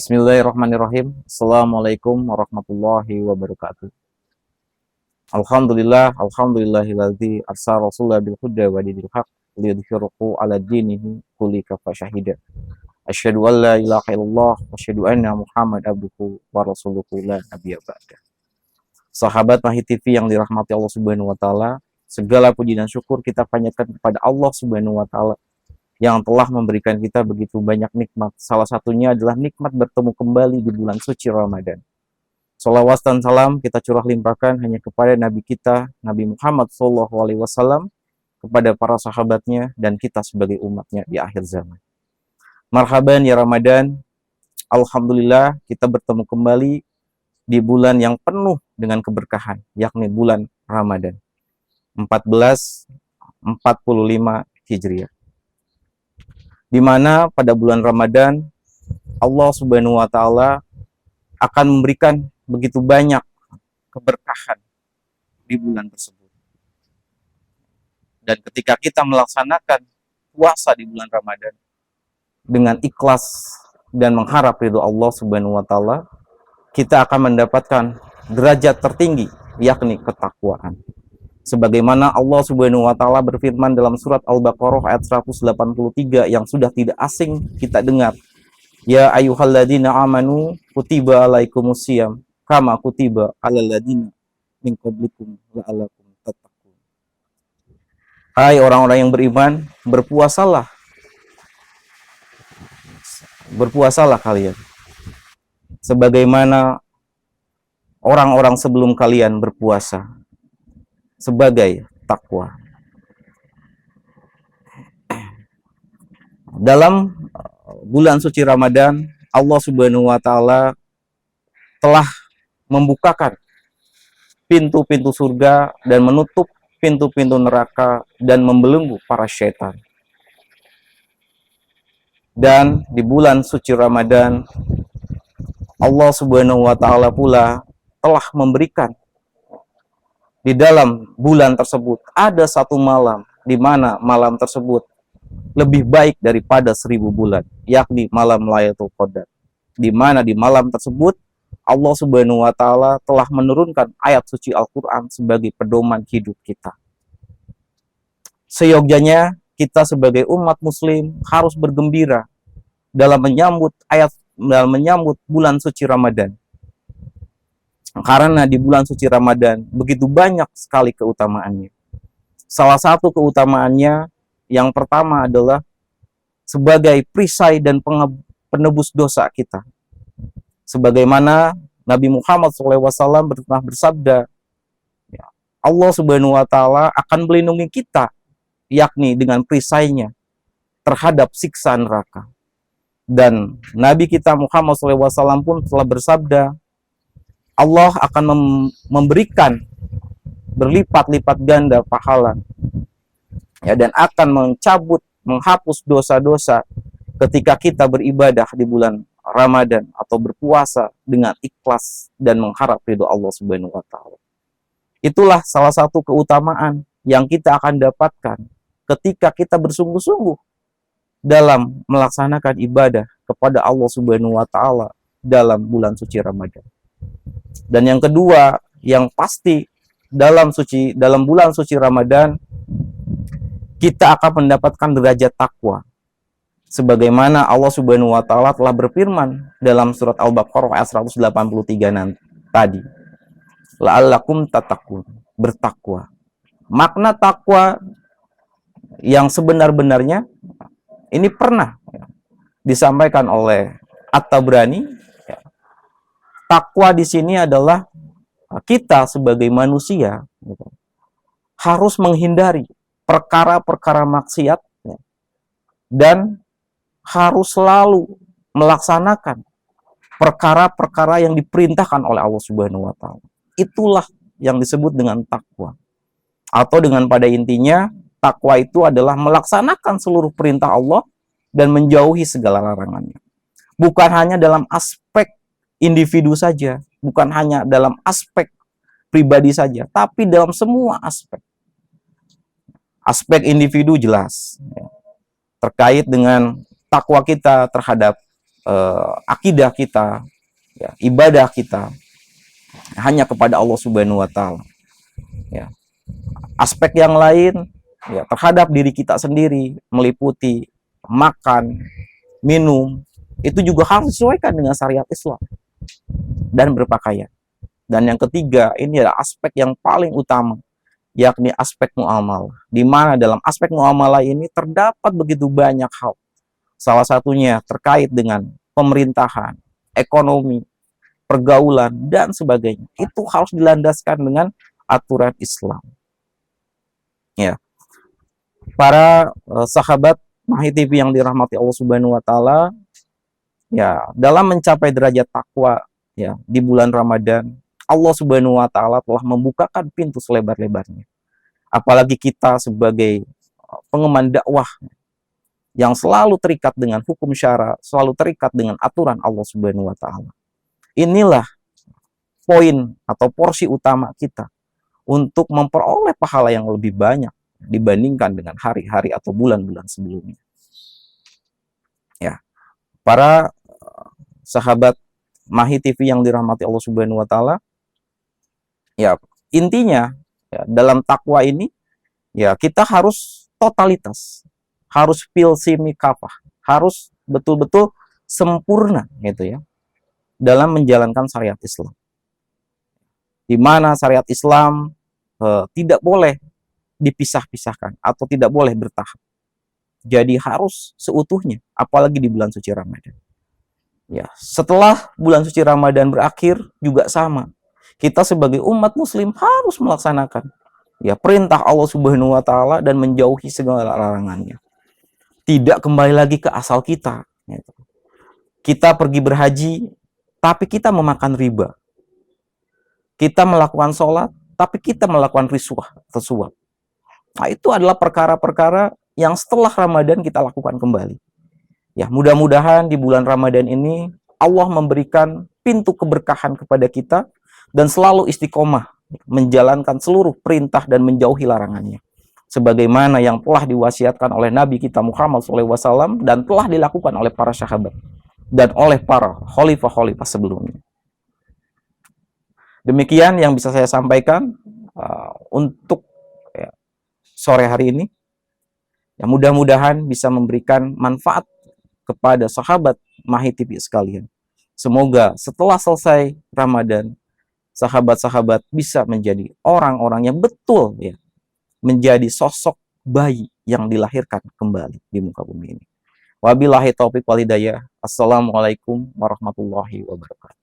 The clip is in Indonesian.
Bismillahirrahmanirrahim. Assalamualaikum warahmatullahi wabarakatuh. Alhamdulillahilladzi arsala rasulahu bil huda wa dinil haq liyudhhirahu 'ala dinihi kulli kafa syahida. Asyhadu an la ilaha illallah wa asyhadu anna Muhammad abduhu wa rasuluhu la nabiyya ba'da. Sahabat Mahid TV yang dirahmati Allah Subhanahu wa taala, segala puji dan syukur kita panjatkan kepada Allah Subhanahu wa taala yang telah memberikan kita begitu banyak nikmat. Salah satunya adalah nikmat bertemu kembali di bulan suci Ramadan. Salawat dan salam kita curah limpahkan hanya kepada Nabi kita, Nabi Muhammad SAW, kepada para sahabatnya, dan kita sebagai umatnya di akhir zaman. Marhaban ya Ramadan. Alhamdulillah kita bertemu kembali di bulan yang penuh dengan keberkahan, yakni bulan Ramadan 1445 Hijriah. Di mana pada bulan Ramadan Allah Subhanahu wa taala akan memberikan begitu banyak keberkahan di bulan tersebut. Dan ketika kita melaksanakan puasa di bulan Ramadan dengan ikhlas dan mengharap ridho Allah Subhanahu wa taala, kita akan mendapatkan derajat tertinggi, yakni ketakwaan. Sebagaimana Allah Subhanahu wa taala berfirman dalam surat Al-Baqarah ayat 183 yang sudah tidak asing kita dengar. Ya ayyuhalladzina amanu kutiba alaikumusiyam kama kutiba alal ladzina min qablikum la'allakum tattaqun. Hai orang-orang yang beriman, berpuasalah. Berpuasalah kalian. Sebagaimana orang-orang sebelum kalian berpuasa, sebagai takwa. Dalam bulan suci Ramadan, Allah Subhanahu wa taala telah membukakan pintu-pintu surga dan menutup pintu-pintu neraka dan membelenggu para syaitan. Dan di bulan suci Ramadan, Allah Subhanahu wa taala pula telah memberikan di dalam bulan tersebut ada satu malam di mana malam tersebut lebih baik daripada 1000 bulan, yakni malam Lailatul Qadar. Di mana di malam tersebut Allah Subhanahu wa taala telah menurunkan ayat suci Al-Qur'an sebagai pedoman hidup kita. Seyogyanya kita sebagai umat muslim harus bergembira dalam menyambut bulan suci Ramadan. Karena di bulan suci Ramadan begitu banyak sekali keutamaannya. Salah satu keutamaannya yang pertama adalah sebagai perisai dan penebus dosa kita. Sebagaimana Nabi Muhammad SAW pernah bersabda, Allah Subhanahu wa taala akan melindungi kita, yakni dengan perisainya terhadap siksa neraka. Dan Nabi kita Muhammad SAW pun telah bersabda, Allah akan memberikan berlipat-lipat ganda pahala, ya, dan akan menghapus dosa-dosa ketika kita beribadah di bulan Ramadan atau berpuasa dengan ikhlas dan mengharap ridho Allah Subhanahu wa taala. Itulah salah satu keutamaan yang kita akan dapatkan ketika kita bersungguh-sungguh dalam melaksanakan ibadah kepada Allah Subhanahu wa taala dalam bulan suci Ramadan. Dan yang kedua, yang pasti dalam bulan suci Ramadan kita akan mendapatkan derajat takwa. Sebagaimana Allah Subhanahu wa taala telah berfirman dalam surat Al-Baqarah ayat 183 tadi. La'allakum tattaqun, bertakwa. Makna takwa yang sebenar-benarnya ini pernah disampaikan oleh At-Tabrani. Takwa di sini adalah kita sebagai manusia harus menghindari perkara-perkara maksiat dan harus selalu melaksanakan perkara-perkara yang diperintahkan oleh Allah Subhanahu wa taala. Itulah yang disebut dengan takwa. Atau dengan pada intinya, takwa itu adalah melaksanakan seluruh perintah Allah dan menjauhi segala larangannya. Bukan hanya dalam aspek individu saja, bukan hanya dalam aspek pribadi saja, tapi dalam semua aspek. Aspek individu jelas, terkait dengan takwa kita terhadap akidah kita, ya, ibadah kita hanya kepada Allah Subhanahu wa taala. Ya. Aspek yang lain ya terhadap diri kita sendiri meliputi makan, minum, itu juga harus disesuaikan dengan syariat Islam dan berpakaian. Dan yang ketiga, ini adalah aspek yang paling utama, yakni aspek muamalah. Di mana dalam aspek muamalah ini terdapat begitu banyak hal. Salah satunya terkait dengan pemerintahan, ekonomi, pergaulan, dan sebagainya. Itu harus dilandaskan dengan aturan Islam. Ya, para sahabat Mahi TV yang dirahmati Allah Subhanahu wa taala, ya, dalam mencapai derajat takwa ya di bulan Ramadan, Allah Subhanahu wa taala telah membukakan pintu selebar-lebarnya. Apalagi kita sebagai pengemban dakwah yang selalu terikat dengan hukum syara, selalu terikat dengan aturan Allah Subhanahu wa taala. Inilah poin atau porsi utama kita untuk memperoleh pahala yang lebih banyak dibandingkan dengan hari-hari atau bulan-bulan sebelumnya. Ya, para sahabat Mahi TV yang dirahmati Allah Subhanahu wa taala, ya, intinya ya, dalam takwa ini ya kita harus totalitas, harus pilsimi kafah, harus betul-betul sempurna gitu ya dalam menjalankan syariat Islam. Di mana syariat Islam tidak boleh dipisah-pisahkan atau tidak boleh bertahap. Jadi harus seutuhnya, apalagi di bulan suci Ramadan. Ya, setelah bulan suci Ramadan berakhir juga sama. Kita sebagai umat muslim harus melaksanakan ya perintah Allah Subhanahu wa taala dan menjauhi segala larangannya. Tidak kembali lagi ke asal kita. Gitu. Kita pergi berhaji, tapi kita memakan riba. Kita melakukan sholat, tapi kita melakukan riswah atau suap. Nah, itu adalah perkara-perkara yang setelah Ramadan kita lakukan kembali. Ya, mudah-mudahan di bulan Ramadan ini Allah memberikan pintu keberkahan kepada kita dan selalu istiqomah menjalankan seluruh perintah dan menjauhi larangannya. Sebagaimana yang telah diwasiatkan oleh Nabi kita Muhammad SAW dan telah dilakukan oleh para sahabat dan oleh para khalifah-khalifah sebelumnya. Demikian yang bisa saya sampaikan untuk ya, sore hari ini. Ya, mudah-mudahan bisa memberikan manfaat kepada sahabat Mahi TV sekalian. Semoga setelah selesai Ramadan, sahabat-sahabat bisa menjadi orang-orang yang betul ya, menjadi sosok bayi yang dilahirkan kembali di muka bumi ini. Wabillahi taufiq wal hidayah. Assalamualaikum warahmatullahi wabarakatuh.